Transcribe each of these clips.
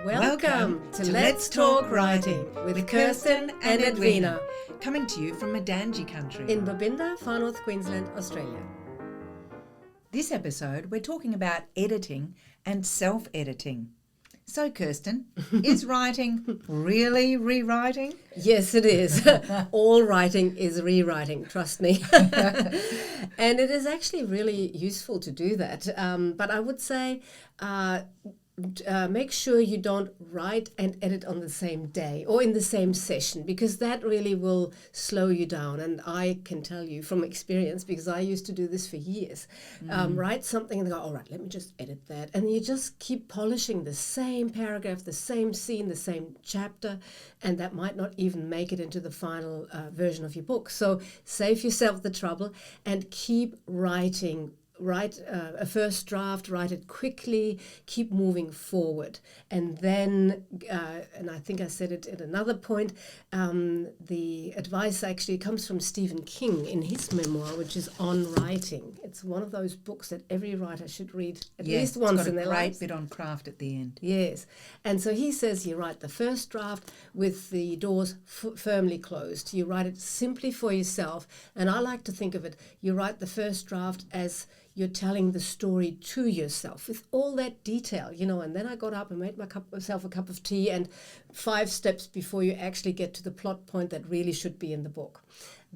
Welcome to Let's Talk Writing with Kirsten and Edwina, coming to you from Madangi country in Babinda, Far North Queensland, Australia. This episode we're talking about editing and self-editing. So Kirsten, is writing really rewriting? Yes, it is. All writing is rewriting, trust me. And it is actually really useful to do that. But I would say make sure you don't write and edit on the same day or in the same session, because that really will slow you down. And I can tell you from experience, because I used to do this for years, write something and go, all right, let me just edit that. And you just keep polishing the same paragraph, the same scene, the same chapter, and that might not even make it into the final version of your book. So save yourself the trouble and keep writing. Write a first draft, write it quickly, keep moving forward. And then, and I think I said it at another point, the advice actually comes from Stephen King in his memoir, which is On Writing. It's one of those books that every writer should read at least once in their lives. It's got a great bit on craft at the end. Yes. And so he says you write the first draft with the doors firmly closed. You write it simply for yourself. And I like to think of it, you write the first draft as you're telling the story to yourself with all that detail, and then I got up and made myself a cup of tea, and 5 steps before you actually get to the plot point that really should be in the book.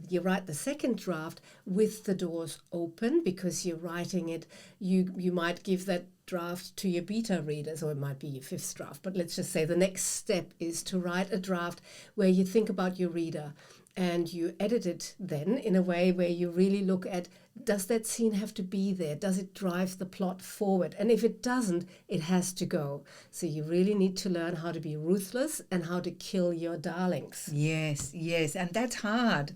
You write the second draft with the doors open, because you're writing it, you might give that draft to your beta readers, or it might be your 5th draft, but let's just say the next step is to write a draft where you think about your reader and you edit it then in a way where you really look at, does that scene have to be there? Does it drive the plot forward? And if it doesn't, it has to go. So you really need to learn how to be ruthless and how to kill your darlings. Yes, and that's hard.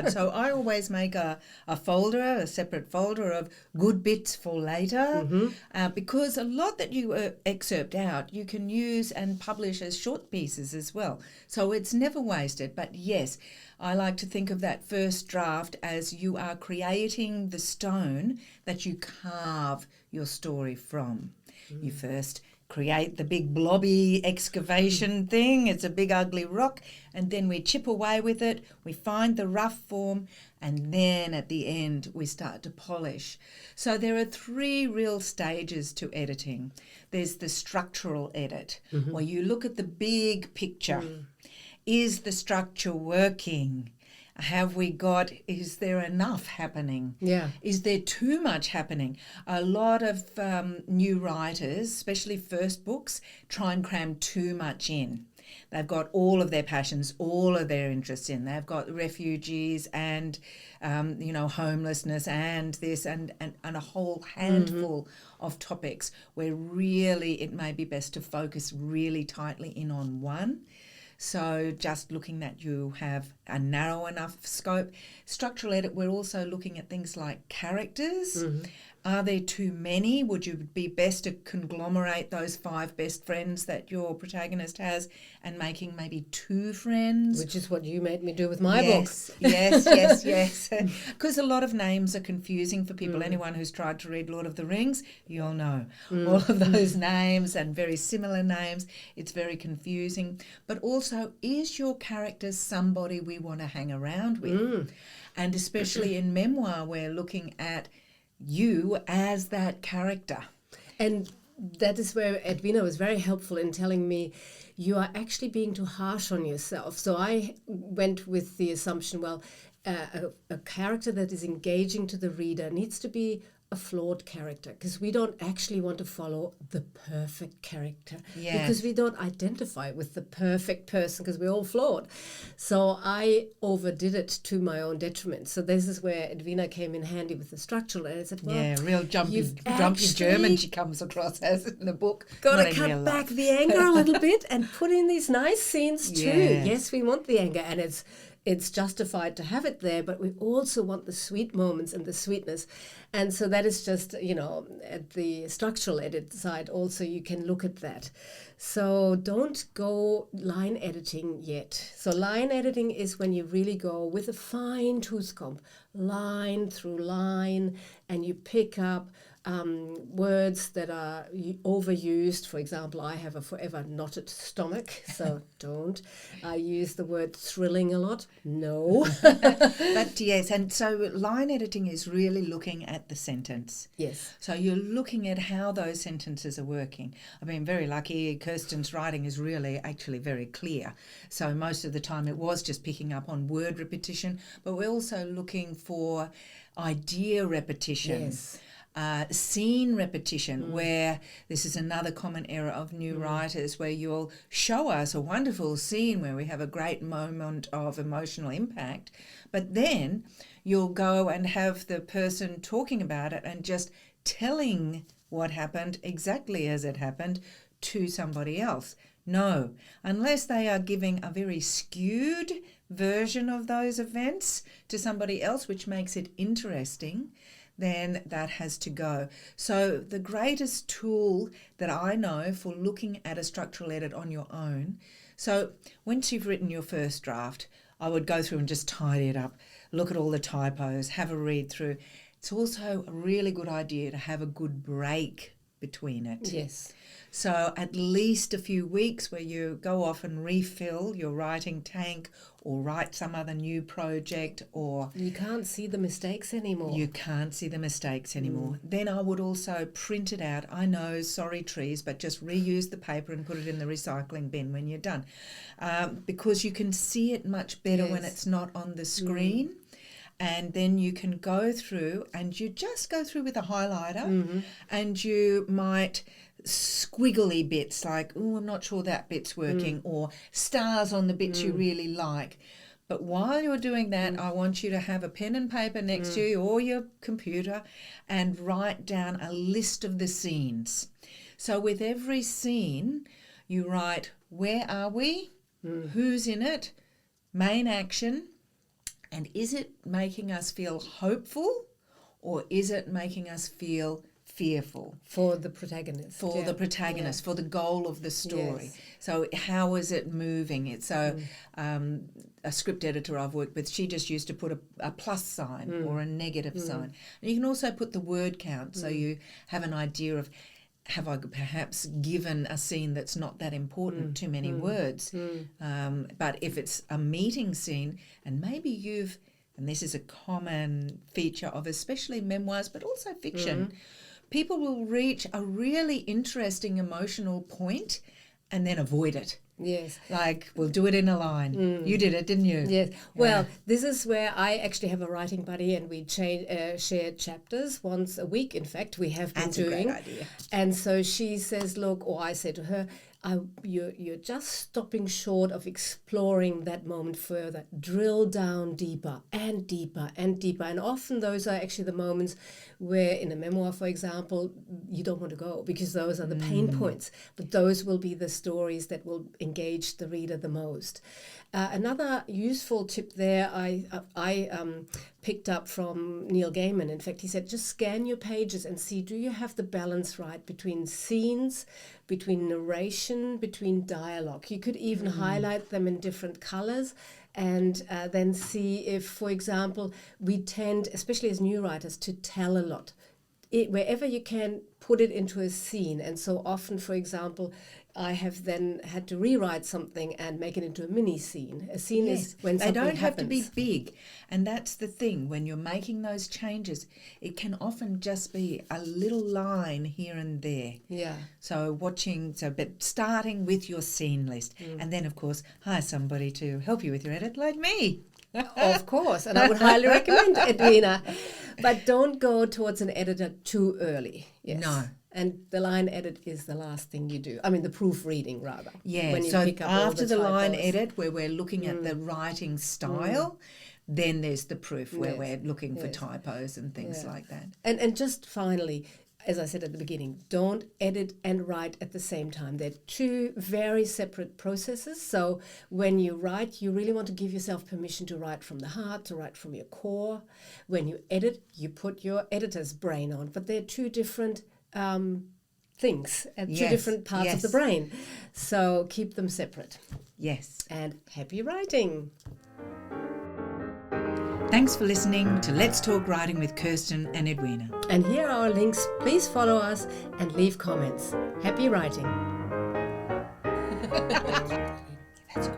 So I always make a separate folder of good bits for later, because a lot that you excerpt out, you can use and publish as short pieces as well. So it's never wasted. But yes, I like to think of that first draft as you are creating the stone that you carve your story from. You first create the big blobby excavation thing. It's a big ugly rock, and then we chip away with it. We find the rough form, and then at the end we start to polish. So there are 3 real stages to editing. There's the structural edit, where you look at the big picture. Is the structure working? Is there enough happening? Yeah. Is there too much happening? A lot of new writers, especially first books, try and cram too much in. They've got all of their passions, all of their interests in. They've got refugees and, homelessness and this and a whole handful of topics where really it may be best to focus really tightly in on one. So just looking that you have a narrow enough scope. Structural edit, we're also looking at things like characters. Are there too many? Would you be best to conglomerate those 5 best friends that your protagonist has and making maybe 2 friends? Which is what you made me do with my book. Yes. Because a lot of names are confusing for people. Anyone who's tried to read Lord of the Rings, you'll know. All of those names and very similar names, it's very confusing. But also, is your character somebody we want to hang around with? And especially in memoir, we're looking at you as that character. And that is where Edwina was very helpful in telling me you are actually being too harsh on yourself. So I went with the assumption, a character that is engaging to the reader needs to be a flawed character, because we don't actually want to follow the perfect character, because we don't identify with the perfect person, because we're all flawed. So I overdid it to my own detriment. So this is where Edwina came in handy with the structural, and I said, real jumpy German she comes across as in the book. Got to cut back the anger a little bit and put in these nice scenes too. Yes, we want the anger, and it's justified to have it there, but we also want the sweet moments and the sweetness. And so that is just, at the structural edit side also you can look at that. So don't go line editing yet. So line editing is when you really go with a fine tooth comb, line through line, and you pick up words that are overused. For example, I have a forever knotted stomach, so don't. I use the word thrilling a lot. No. But yes, and so line editing is really looking at the sentence. Yes. So you're looking at how those sentences are working. I've been very lucky. Kirsten's writing is really actually very clear. So most of the time it was just picking up on word repetition, but we're also looking for idea repetition. Yes. Scene repetition, where this is another common error of new writers, where you'll show us a wonderful scene where we have a great moment of emotional impact, but then you'll go and have the person talking about it and just telling what happened exactly as it happened to somebody else. No, unless they are giving a very skewed version of those events to somebody else, which makes it interesting, then that has to go. So the greatest tool that I know for looking at a structural edit on your own, so once you've written your first draft, I would go through and just tidy it up, look at all the typos, have a read through. It's also a really good idea to have a good break between it. Yes. So at least a few weeks where you go off and refill your writing tank or write some other new project, or You can't see the mistakes anymore. you can't see the mistakes anymore. Then I would also print it out. I know, sorry trees, but just reuse the paper and put it in the recycling bin when you're done. Because you can see it much better when Yes. it's not on the screen. And then you can go through and you just go through with a highlighter and you might squiggly bits like, oh, I'm not sure that bit's working, or stars on the bits you really like. But while you're doing that, I want you to have a pen and paper next to you or your computer and write down a list of the scenes. So with every scene, you write, where are we? Who's in it? Main action. And is it making us feel hopeful, or is it making us feel fearful? For the protagonist. For the protagonist, for the goal of the story. Yes. So how is it moving? It's a script editor I've worked with, she just used to put a plus sign or a negative sign. And you can also put the word count, so you have an idea of, have I perhaps given a scene that's not that important too many words? But if it's a meeting scene, and maybe you've, and this is a common feature of especially memoirs, but also fiction, people will reach a really interesting emotional point and then avoid it. Yes. Like, we'll do it in a line. You did it, didn't you? Yes. Well, this is where I actually have a writing buddy, and we share chapters once a week. In fact, we have been That's doing. a great idea. And so she says, look, or I say to her, you're just stopping short of exploring that moment further. Drill down deeper and deeper and deeper. And often those are actually the moments where, in a memoir, for example, you don't want to go, because those are the pain points. But those will be the stories that will engage the reader the most. Another useful tip there I picked up from Neil Gaiman. In fact, he said, just scan your pages and see, do you have the balance right between scenes, between narration, between dialogue? You could even highlight them in different colors, and then see if, for example, we tend, especially as new writers, to tell a lot. Wherever you can, put it into a scene. And so often, for example, I have then had to rewrite something and make it into a mini scene. A scene is when they something don't have to be happens. big, and that's the thing. When you're making those changes, it can often just be a little line here and there. Yeah. But starting with your scene list, and then of course hire somebody to help you with your edit, like me. Of course, and I would highly recommend Edwina. But don't go towards an editor too early. Yes. No. And the line edit is the last thing you do. I mean, the proofreading, rather. Yeah, When you so pick up all after the line typos. edit, where we're looking at the writing style, then there's the proof where Yes, we're looking for yes. typos and things Yeah. like that. And just finally, as I said at the beginning, don't edit and write at the same time. They're two very separate processes. So when you write, you really want to give yourself permission to write from the heart, to write from your core. When you edit, you put your editor's brain on. But they're two different things at two Yes, different parts of the yes. brain. So keep them separate. Yes. And happy writing. Thanks for listening to Let's Talk Writing with Kirsten and Edwina. And here are our links. Please follow us and leave comments. Happy writing. That's good.